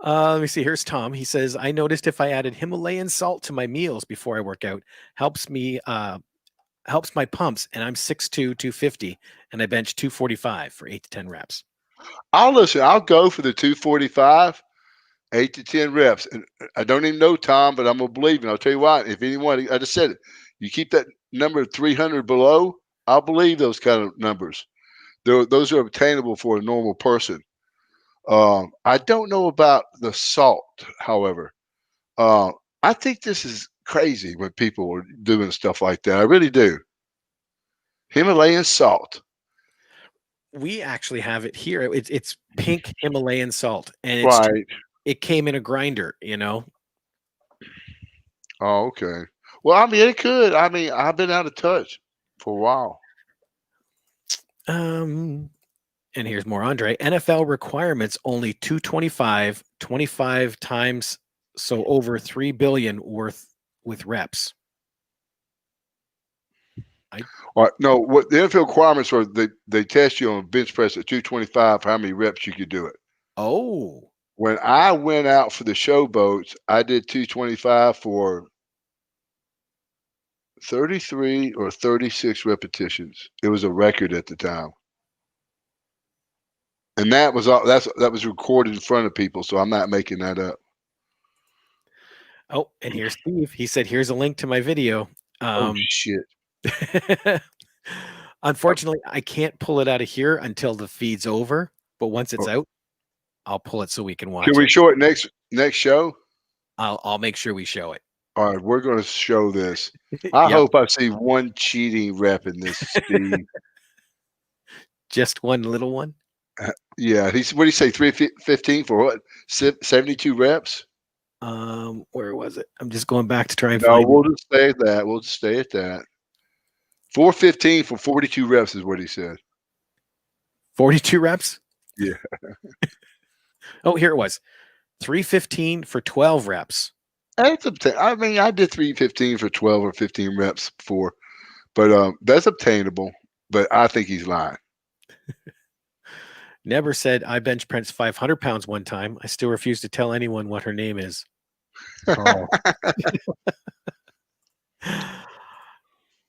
Let me see. Here's Tom. He says, I noticed if I added Himalayan salt to my meals before I work out, helps me, helps my pumps. And I'm 6'2", 250, and I bench 245 for 8 to 10 reps. I'll listen. I'll go for the 245, 8 to 10 reps. And I don't even know Tom, but I'm gonna believe him. I'll tell you what. If anyone, I just said it. You keep that number 300 below, I'll believe those kind of numbers. Those are obtainable for a normal person. I don't know about the salt, however. I think this is crazy when people are doing stuff like that. I really do. Himalayan salt. We actually have it here. It's pink Himalayan salt, and Right. it came in a grinder, you know. Oh, okay. Well, I mean, it could. I mean, I've been out of touch for a while. And here's more Andre. NFL requirements only 225, 25 times, so over 3 billion worth with reps. All right, no, what the NFL requirements are, they test you on bench press at 225 for how many reps you could do it. Oh, When I went out for the showboats, I did 225 for 33 or 36 repetitions. It was a record at the time. And that was all that was recorded in front of people, so I'm not making that up. oh, and here's Steve. He said, "Here's a link to my video." Oh shit. Unfortunately, I can't pull it out of here until the feed's over. But once it's out, I'll pull it so we can watch Can we it. show it next show? I'll make sure we show it. All right, we're going to show this. I Yep. hope I see one cheating rep in this, Steve. Just one little one. Yeah, what do you say? 315 for what? 72 reps? Where was it? I'm just going back to try and No, find we'll just stay at that. We'll just stay at that. 415 for 42 reps is what he said. 42 reps. Yeah. Oh, here it was. 315 for 12 reps. That's I mean, I did 315 for 12 or 15 reps before, but that's obtainable. But I think he's lying. Never said I bench pressed 500 pounds one time. I still refuse to tell anyone what her name is. Oh.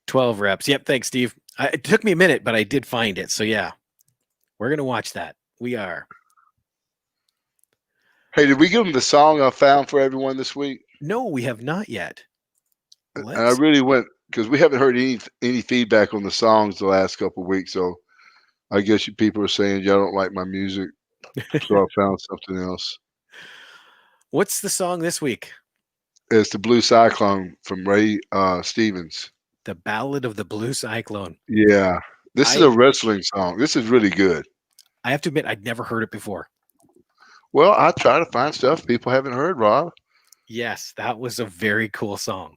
12 reps. Yep. Thanks, Steve. It took me a minute, but I did find it. So yeah, we're going to watch that. We are. Hey, did we give him the song I found for everyone this week? No, we have not yet. And I Let's really went because we haven't heard any feedback on the songs the last couple of weeks. So I guess people are saying y'all don't like my music. So I found something else. What's the song this week? It's the Blue Cyclone from Ray Stevens. The Ballad of the Blue Cyclone. Yeah. This is a wrestling song. This is really good. I have to admit, I'd never heard it before. Well, I try to find stuff people haven't heard, Rob. Yes, that was a very cool song.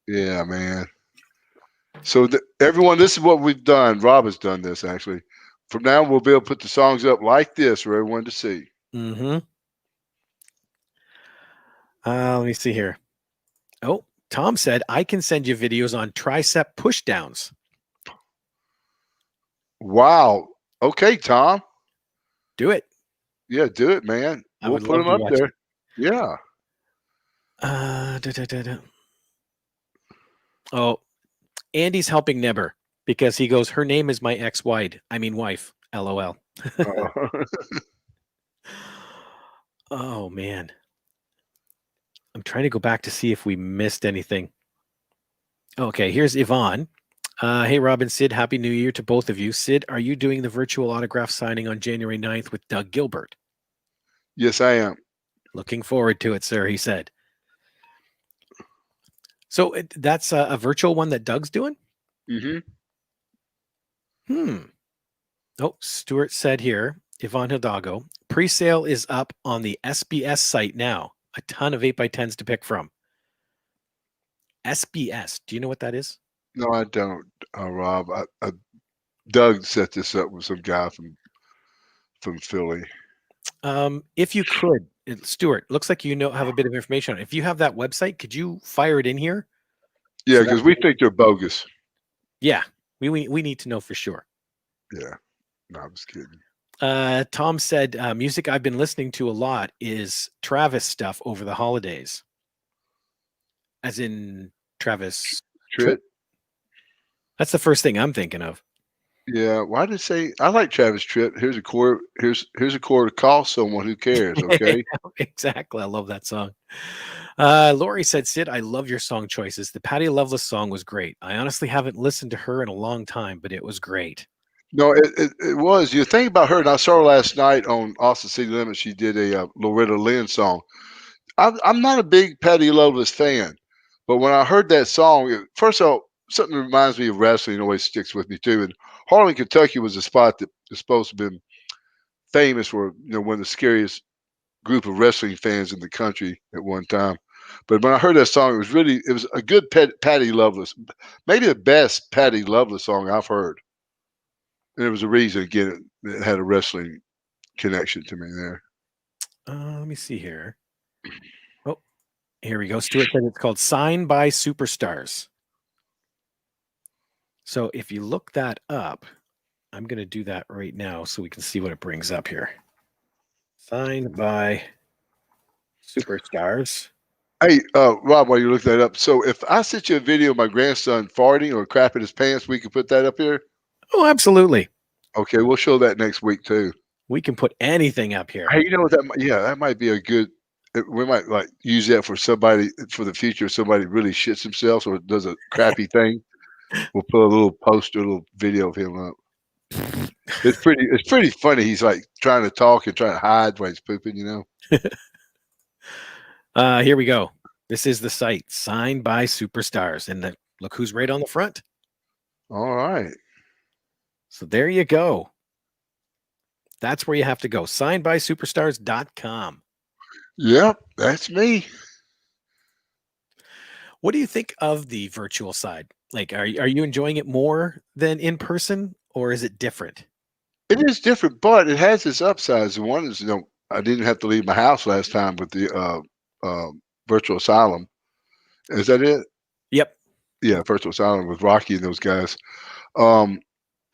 Yeah, man. So everyone, this is what we've done. Rob has done this, actually. From now, we'll be able to put the songs up like this for everyone to see. Mm-hmm. Let me see here. Oh, Tom said, I can send you videos on tricep push downs. Wow. Okay, Tom. Do it. Yeah, do it, man. We'll put them up there. Yeah. Oh, Andy's helping Nebber because he goes, her name is my ex-wife. Wife. LOL. Oh, man. I'm trying to go back to see if we missed anything. Okay, here's Yvonne. Hey, Robin, Sid, Happy New Year to both of you. Sid, are you doing the virtual autograph signing on January 9th with Doug Gilbert? Yes, I am. Looking forward to it, sir, he said. So that's a virtual one that Doug's doing? Mm-hmm. Oh, Stuart said here, Yvonne Hidalgo, pre-sale is up on the SBS site now. A ton of 8x10s to pick from. SBS, do you know what that is? No, I don't, Rob. Doug set this up with some guy from Philly. If you could, Stuart, looks like you have a bit of information on it. If you have that website, could you fire it in here? Yeah, because we think they're bogus. Yeah, we need to know for sure. Yeah, no, I'm just kidding. Tom said, music I've been listening to a lot is Travis stuff over the holidays. As in Travis Tritt. That's the first thing I'm thinking of. Yeah. Why did it say I like Travis Tritt? Here's a chord. Here's a chord to call someone who cares. Okay. Exactly. I love that song. Lori said, Sid, I love your song choices. The Patty Loveless song was great. I honestly haven't listened to her in a long time, but it was great. No, it was. You think about her, and I saw her last night on Austin City Limits. She did a Loretta Lynn song. I'm not a big Patty Loveless fan, but when I heard that song, first of all, something that reminds me of wrestling always sticks with me too. And Harlan, Kentucky was a spot that was supposed to have been famous for one of the scariest group of wrestling fans in the country at one time. But when I heard that song, it was a good Patty Loveless, maybe the best Patty Loveless song I've heard. And there was a reason, again, it had a wrestling connection to me there. Let me see here. Oh, here we go. Stuart said it's called Sign by Superstars. So if you look that up, I'm going to do that right now so we can see what it brings up here. Signed by Superstars. Hey, Rob, while you look that up, so if I sent you a video of my grandson farting or crapping his pants, we can put that up here? Oh, absolutely. Okay, we'll show that next week too. We can put anything up here. Hey, you know what that might be a good. We might like use that for somebody for the future. If somebody really shits himself or does a crappy thing, we'll put a little poster, a little video of him up. It's pretty funny. He's like trying to talk and trying to hide while he's pooping. Here we go. This is the site, Signed by Superstars, and look who's right on the front. All right. So there you go. That's where you have to go. Signedbysuperstars.com. Yep, that's me. What do you think of the virtual side? Like, are you enjoying it more than in person, or is it different? It is different, but it has its upsides. And one is, I didn't have to leave my house last time with the Virtual Asylum. Is that it? Yep. Yeah, Virtual Asylum with Rocky and those guys.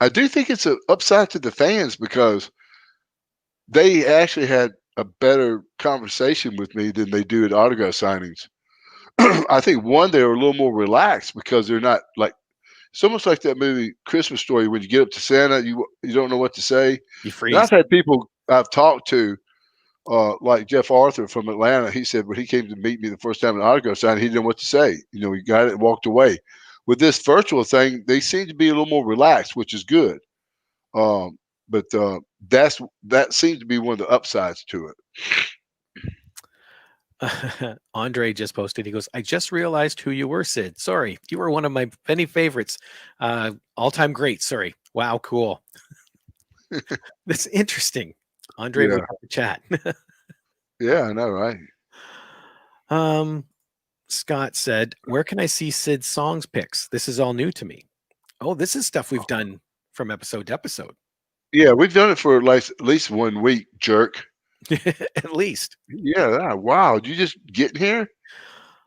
I do think it's an upside to the fans because they actually had a better conversation with me than they do at autograph signings. I think they were a little more relaxed because they're not like it's almost like that movie Christmas Story when you get up to Santa, you don't know what to say. You freeze. And I've had people I've talked to, like Jeff Arthur from Atlanta. He said when he came to meet me the first time at autograph signing, he didn't know what to say. He got it and walked away. With this virtual thing, they seem to be a little more relaxed, which is good. But that seems to be one of the upsides to it. Andre just posted. He goes, I just realized who you were, Sid. Sorry. You were one of my many favorites. All-time great. Sorry. Wow, cool. That's interesting. Andre would have to chat. Yeah, I know, right? Scott said, where can I see Sid's songs picks? This is all new to me. Oh, this is stuff we've done from episode to episode. Yeah, we've done it for at least 1 week, jerk. At least. Yeah. Wow. Did you just get in here?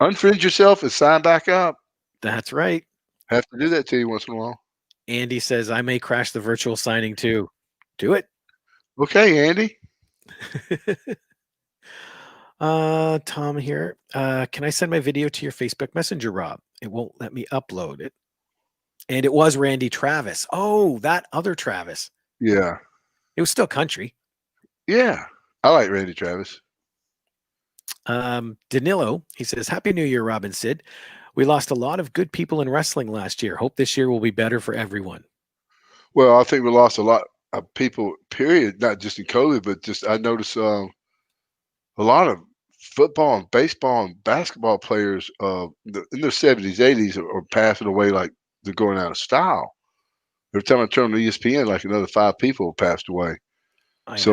Unfriend yourself and sign back up. That's right. Have to do that to you once in a while. Andy says, I may crash the virtual signing too. Do it. Okay, Andy. Tom here. Can I send my video to your Facebook Messenger, Rob? It won't let me upload it. And it was Randy Travis. Oh, that other Travis. Yeah. It was still country. Yeah. I like Randy Travis. Danilo, he says, Happy New Year, Rob and Sid. We lost a lot of good people in wrestling last year. Hope this year will be better for everyone. Well, I think we lost a lot of people, period, not just in COVID, but just I noticed a lot of football and baseball and basketball players in their 70s, 80s are passing away like they're going out of style. Every time I turn on ESPN, like another 5 people passed away. It's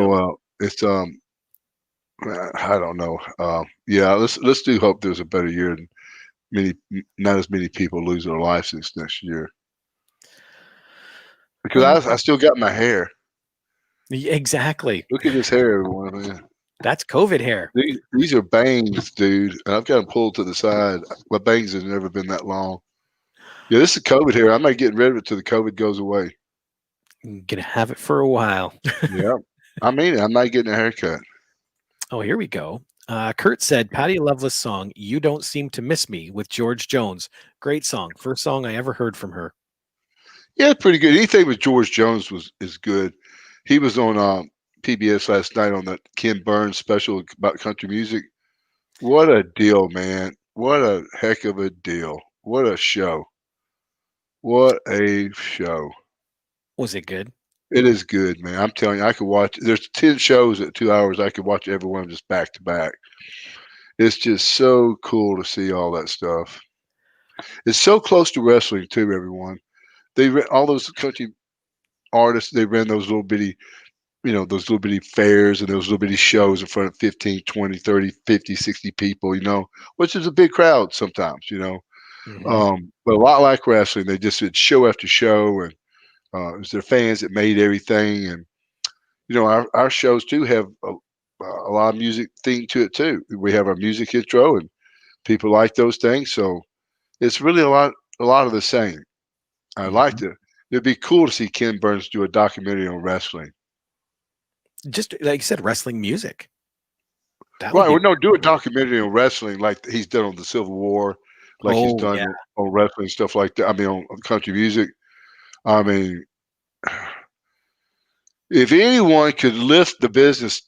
I don't know. Yeah, let's do hope there's a better year and not as many people lose their lives this next year. Because I still got my hair. Exactly. Look at this hair, everyone, man. That's COVID hair. These are bangs, dude. And I've got them pulled to the side. My bangs have never been that long. Yeah, this is COVID hair. I'm not getting rid of it till the COVID goes away. I'm gonna have it for a while. Yeah. I mean, I'm not getting a haircut. Oh, here we go. Kurt said, Patty Loveless song, You Don't Seem to Miss Me with George Jones. Great song. First song I ever heard from her. Yeah, pretty good. Anything with George Jones is good. He was on PBS last night on that Ken Burns special about country music. What a deal, man. What a heck of a deal. What a show. What a show. Was it good? It is good, man. I'm telling you, I could watch. There's 10 shows at 2 hours. I could watch every one just back to back. It's just so cool to see all that stuff. It's so close to wrestling too, everyone. All those country artists, they ran those little bitty, those little bitty fairs and those little bitty shows in front of 15, 20, 30, 50, 60 people, which is a big crowd sometimes, but a lot like wrestling, they just did show after show, and it was their fans that made everything. And, our shows too have a lot of music theme to it too. We have our music intro and people like those things. So it's really a lot of the same. It'd be cool to see Ken Burns do a documentary on wrestling. Just like you said, wrestling music. Do a documentary on wrestling like he's done on the Civil War, like he's done on wrestling, stuff like that. I mean, on country music. I mean, if anyone could lift the business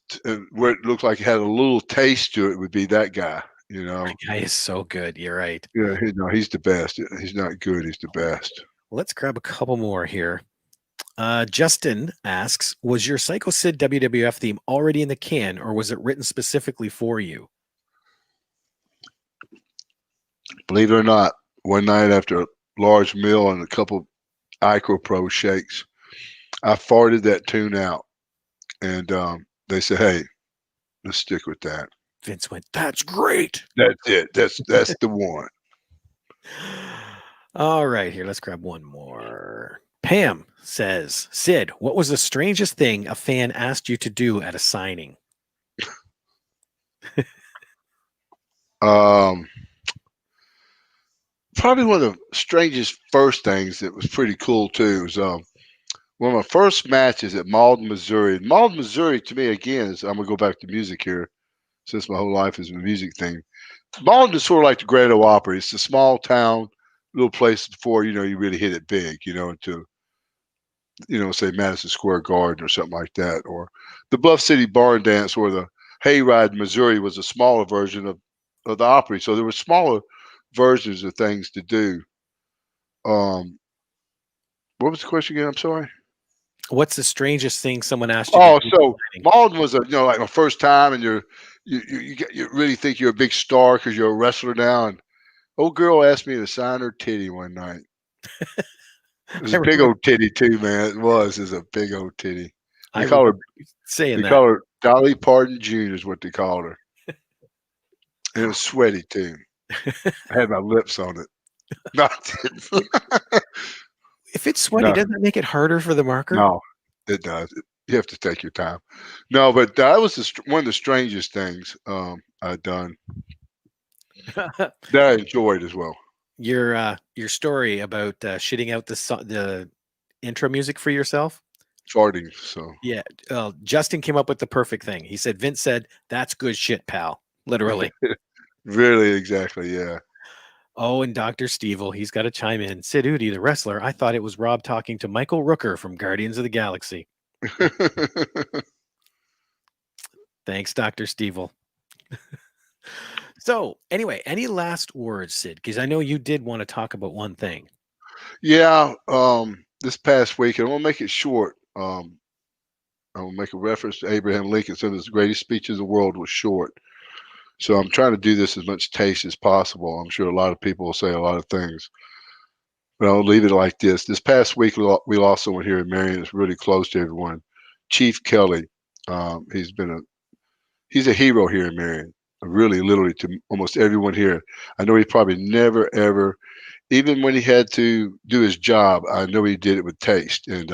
where it looked like it had a little taste to it, would be that guy. That guy is so good. You're right. Yeah, he's the best. He's not good. He's the best. Let's grab a couple more here. Justin asks, was your Psycho Sid WWF theme already in the can, or was it written specifically for you? Believe it or not, one night after a large meal and a couple ICRO shakes, I farted that tune out. And they said, hey, let's stick with that. Vince went, that's great. That's it. That's the one. All right, here, let's grab one more. Pam says, Sid, what was the strangest thing a fan asked you to do at a signing? Probably one of the strangest first things that was pretty cool too was one of my first matches at Malden, Missouri. And Malden, Missouri, to me, again, I'm gonna go back to music here, since my whole life is a music thing. Malden is sort of like the Grand Ole Opry. It's a small town, little place before you really hit it big, into say Madison Square Garden or something like that, or the Bluff City Barn Dance, or the Hayride, Missouri, was a smaller version of the Opry. So there were smaller versions of things to do. What was the question again? I'm sorry. What's the strangest thing someone asked you? Oh, so Malden was like my first time, and you really think you're a big star because you're a wrestler now. And old girl asked me to sign her titty one night. It was a big old titty too, man. It was a big old titty. They call her Dolly Parton Jr. is what they called her. And it was sweaty too. I had my lips on it. No, I didn't. If it's sweaty, doesn't it make it harder for the marker? No, it does. You have to take your time. No, but that was one of the strangest things I've done that I enjoyed as well. Your story about shitting out the intro music for yourself? Farting, so. Yeah. Justin came up with the perfect thing. He said, Vince said, that's good shit, pal. Literally. Really, exactly, yeah. Oh, and Dr. Stevel, he's got to chime in. Sid Udi, the wrestler, I thought it was Rob talking to Michael Rooker from Guardians of the Galaxy. Thanks, Dr. Stevel. So, anyway, any last words, Sid? Because I know you did want to talk about one thing. Yeah, this past week, and I want to make it short. I will make a reference to Abraham Lincoln. Some of his greatest speeches in the world was short. So I'm trying to do this as much taste as possible. I'm sure a lot of people will say a lot of things, but I'll leave it like this. This past week, we lost someone here in Marion that's really close to everyone. Chief Kelly. He's a hero here in Marion. Really, literally, to almost everyone here. I know he probably never, ever, even when he had to do his job, I know he did it with taste. And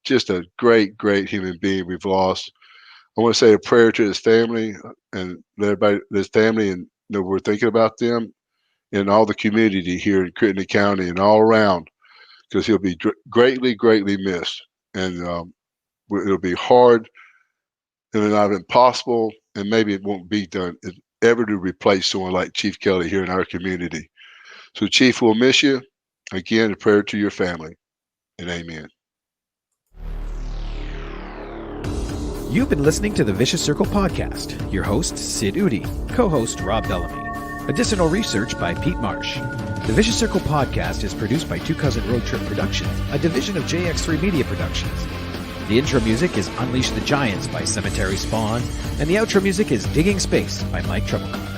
just a great, great human being we've lost. I want to say a prayer to his family and everybody, his family, and we're thinking about them and all the community here in Crittenden County and all around, because he'll be greatly, greatly missed. And it'll be hard and it's not impossible, and maybe it won't be done ever to replace someone like Chief Kelly here in our community. So, Chief, we'll miss you. Again, a prayer to your family, and amen. You've been listening to the Vicious Circle Podcast. Your host, Sid Udi. Co-host, Rob Bellamy. Additional research by Pete Marsh. The Vicious Circle Podcast is produced by Two Cousin Road Trip Productions, a division of JX3 Media Productions. The intro music is Unleash the Giants by Cemetery Spawn, and the outro music is Digging Space by Mike Treblecock.